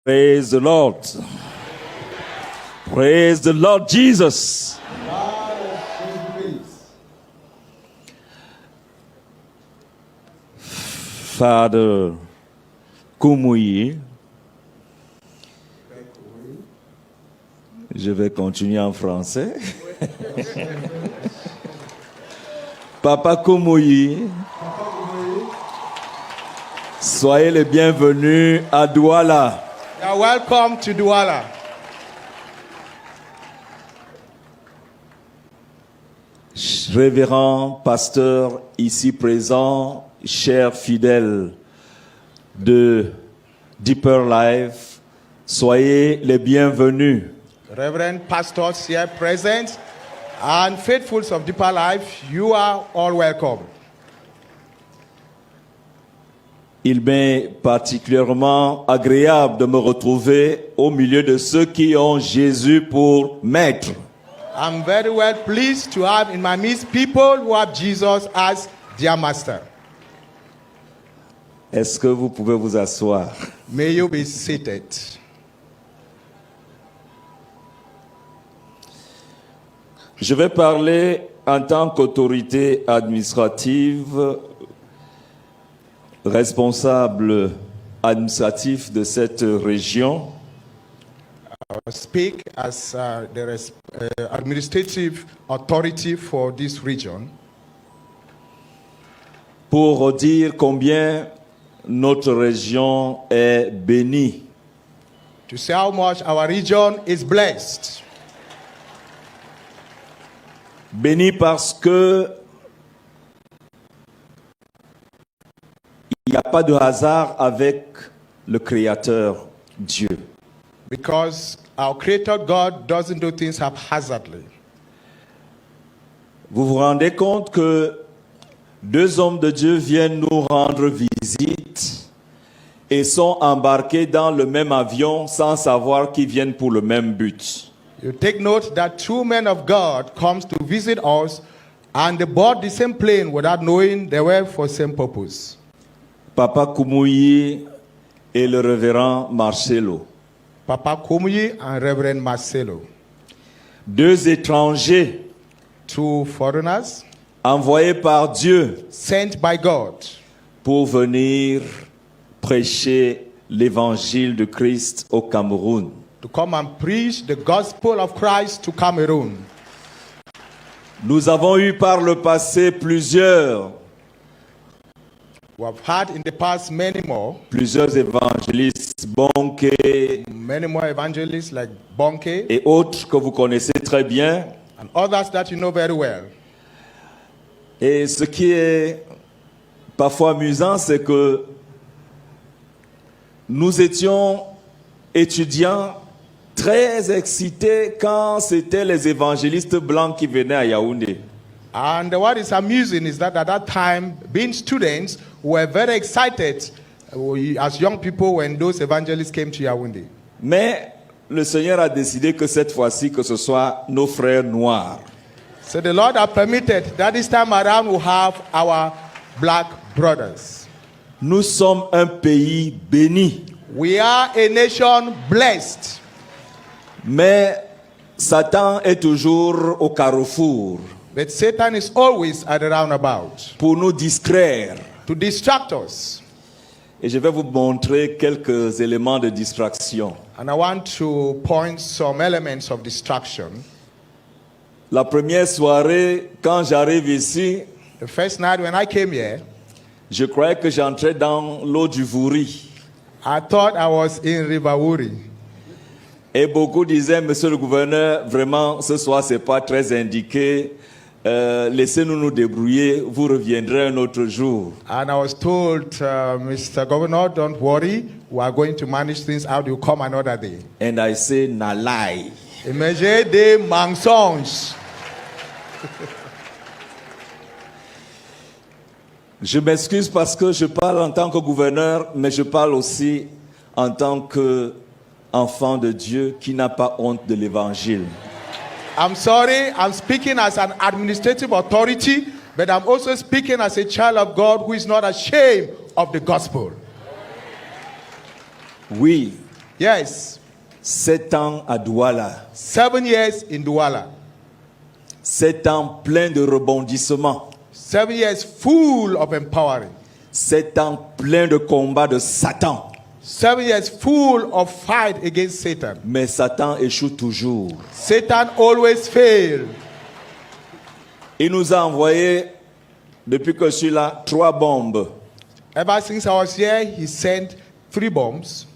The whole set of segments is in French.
Praise the Lord. Praise the Lord Jesus. Father Kumuyi. Je vais continuer en français. Papa Kumuyi. Soyez les bienvenus à Douala. You are welcome to Douala. Révérend pasteur ici présent, chers fidèles de Deeper Life, soyez les bienvenus. Reverend pastors here present and faithfuls of Deeper Life, you are all welcome. Il m'est particulièrement agréable de me retrouver au milieu de ceux qui ont Jésus pour maître. I'm very well pleased to have in my midst people who have Jesus as their master. Est-ce que vous pouvez vous asseoir? May you be seated. Je vais parler en tant qu'autorité administrative, responsable administratif de cette région. I speak as the administrative authority for this region Pour dire combien notre région est bénie. to say how much our region is blessed. Bénie parce que il n'y a pas de hasard avec le Créateur, Dieu. Because our Creator God doesn't do things haphazardly. Vous vous rendez compte que deux hommes de Dieu viennent nous rendre visite et sont embarqués dans le même avion sans savoir qu'ils viennent pour le même but. You take note that two men of God comes to visit us and they board the same plane without knowing they were for the same purpose. Papa Kumuyi et le révérend Marcelo. Papa Kumuyi and Reverend Marcelo. Deux étrangers Two foreigners envoyés par Dieu sent by God pour venir prêcher l'évangile de Christ au Cameroun. to come and preach the gospel of Christ to Cameroon. Nous avons eu par le passé plusieurs We have had in the past many évangélistes, Bonke more evangelists like Bonke et autres que vous connaissez très bien. and others that you know very well. Et ce qui est parfois amusant, c'est que nous étions étudiants très excités quand c'était les évangélistes blancs qui venaient à Yaoundé. And what is amusing is that at that time, being students, we were very excited as young people when those evangelists came to Yaoundé. Mais le Seigneur a décidé que cette fois-ci, que ce soit nos frères noirs. So the Lord has permitted that this time around we have our black brothers. Nous sommes un pays béni. We are a nation blessed. Mais Satan est toujours au carrefour But Satan is always at the roundabout pour nous distraire. to distract us. Et je vais vous montrer quelques éléments de distraction. And I want to point some elements of distraction. La première soirée, quand j'arrive ici, The first night when I came here, je croyais que j'entrais dans l'eau du Vouri. I thought I was in Ribawuri. Et beaucoup disaient, monsieur le gouverneur, vraiment, ce soir, ce n'est pas très indiqué. Laissez-nous nous débrouiller, vous reviendrez un autre jour. And I was told, Mr. Governor, don't worry, we are going to manage things out, you come another day. And I say, Nalai. Imagine des mensonges. Je m'excuse parce que je parle en tant que gouverneur, mais je parle aussi en tant qu'enfant de Dieu qui n'a pas honte de l'évangile. I'm sorry, I'm speaking as an administrative authority, but I'm also speaking as a child of God who is not ashamed of the gospel. Oui, Yes. 7 ans à Douala. 7 years in Douala. 7 ans plein de rebondissements. 7 years full of empowering. 7 ans plein de combats de Satan. 7 years full of fight against Satan. Mais Satan échoue toujours. Satan always fails. Il nous a envoyé, depuis que je suis là, 3 bombes. Ever since I was here, he sent 3 bombs.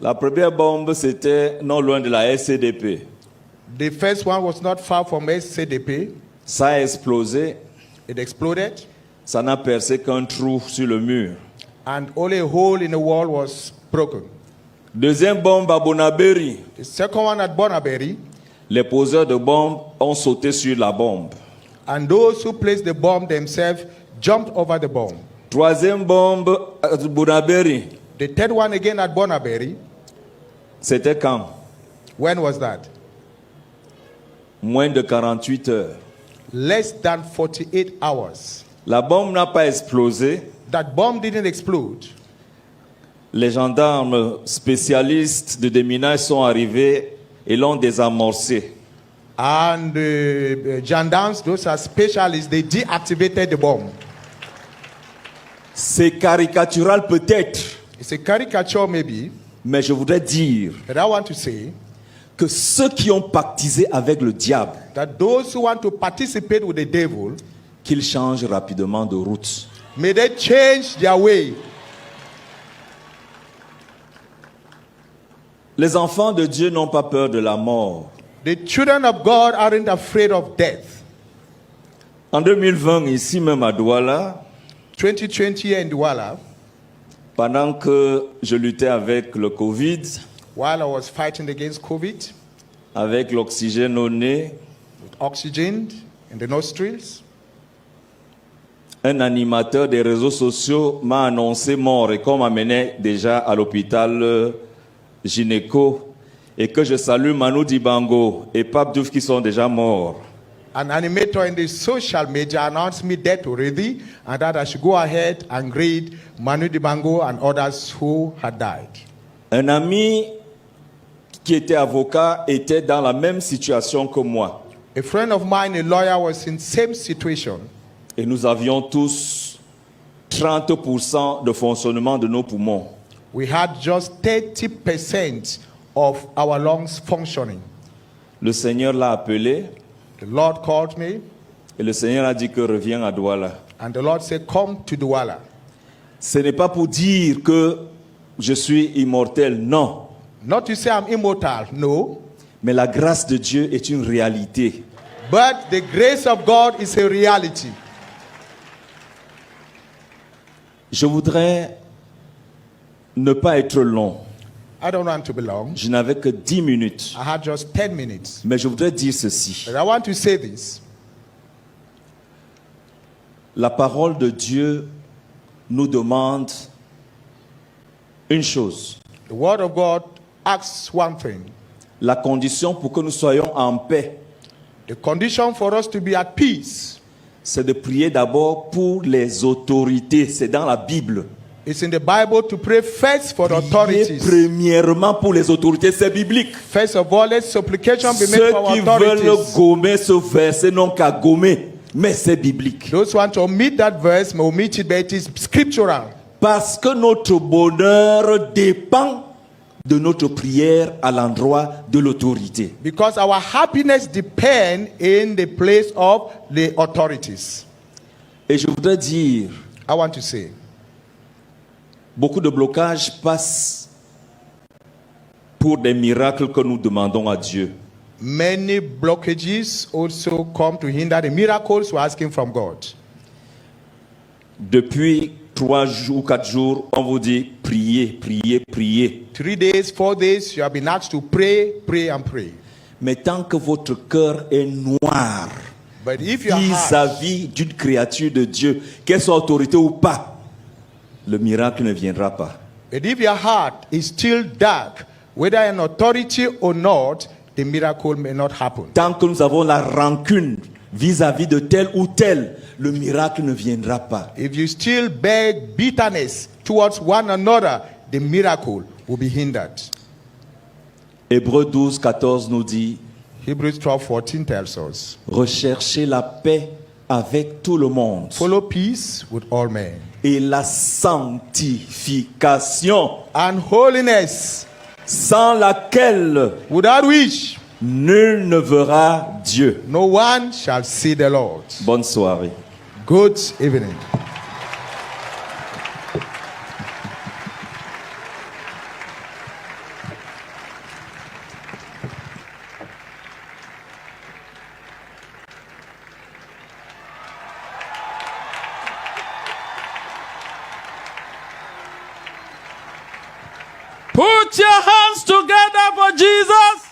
La première bombe, c'était non loin de la SCDP. The first one was not far from SCDP. Ça a explosé. It exploded, Ça n'a percé qu'un trou sur le mur. and only a hole in the wall was broken. Deuxième bombe à Bonaberi. The second one at Bonaberry, Les poseurs de bombes ont sauté sur la bombe. and those who placed the bomb themselves jumped over the bomb. Troisième bombe à Bonaberi. The third one again at Bonaberry. C'était quand? When was that? Moins de 48 heures. Less than 48 hours. La bombe n'a pas explosé. That bomb didn't explode. Les gendarmes spécialistes de déminage sont arrivés et l'ont désamorcé. And the gendarmes, those are specialists, they deactivated the bomb. C'est caricatural peut-être, It's a caricature maybe, mais je voudrais dire but I want to say que ceux qui ont pactisé avec le diable, that those who want to participate with the devil, qu'ils changent rapidement de route. may they change their way. Les enfants de Dieu n'ont pas peur de la mort. The children of God aren't afraid of death. En 2020, ici même à Douala, 2020 here in Douala, pendant que je luttais avec le Covid, while I was fighting against COVID, avec l'oxygène au nez, with oxygen in the nostrils, un animateur des réseaux sociaux m'a annoncé mort et qu'on m'amenait déjà à l'hôpital gynéco et que je salue Manu Dibango et Pape Diouf qui sont déjà morts. an animator in the social media announced me dead already, and that I should go ahead and greet Manu Dibango and others who had died. Un ami qui était avocat était dans la même situation que moi. A friend of mine, a lawyer, was in same situation, Et nous avions tous 30% de fonctionnement de nos poumons. we had just 30% of our lungs functioning. Le Seigneur l'a appelé The Lord called me, et le Seigneur a dit que reviens à Douala. and the Lord said, come to Douala. Ce n'est pas pour dire que je suis immortel, non. Not to say I'm immortal, no, Mais la grâce de Dieu est une réalité. but the grace of God is a reality. Je voudrais ne pas être long. I don't want to be long. Je n'avais que 10 minutes. I had just 10 minutes. Mais je voudrais dire ceci. But I want to say this. La parole de Dieu nous demande une chose. The Word of God asks one thing. La condition pour que nous soyons en paix, The condition for us to be at peace c'est de prier d'abord pour les autorités. C'est dans la Bible. is in the Bible to pray first for the Prier authorities. premièrement pour les autorités, c'est biblique. First of all, let supplication be made Ceux for our qui veulent authorities. gommer ce verset n'ont qu'à gommer, mais c'est biblique. Those who want to omit that verse may omit it, but it is scriptural. Parce que notre bonheur dépend de notre prière à l'endroit de l'autorité. Because our happiness depends in the place of the authorities. Et je voudrais dire, I want to say, beaucoup de blocages passent pour des miracles que nous demandons à Dieu. many blockages also come to hinder the miracles we're asking from God. Depuis 3 jours, 4 jours, on vous dit priez, priez, priez. 3 days, 4 days, you have been asked to pray, pray, and pray. Mais tant que votre cœur est noir But if your heart, vis-à-vis d'une créature de Dieu, qu'elle soit autorité ou pas, le miracle ne viendra pas. but if your heart is still dark, whether an authority or not, the miracle may not happen. Tant que nous avons la rancune vis-à-vis de tel ou tel, le miracle ne viendra pas. If you still bear bitterness towards one another, the miracle will be hindered. Hébreux 12, 14 nous dit, Hebrews 12:14 tells us, recherchez la paix avec tout le monde follow peace with all men et la sanctification, and holiness, sans laquelle without which nul ne verra Dieu. no one shall see the Lord. Bonne soirée. Good evening. Put your hands together for Jesus.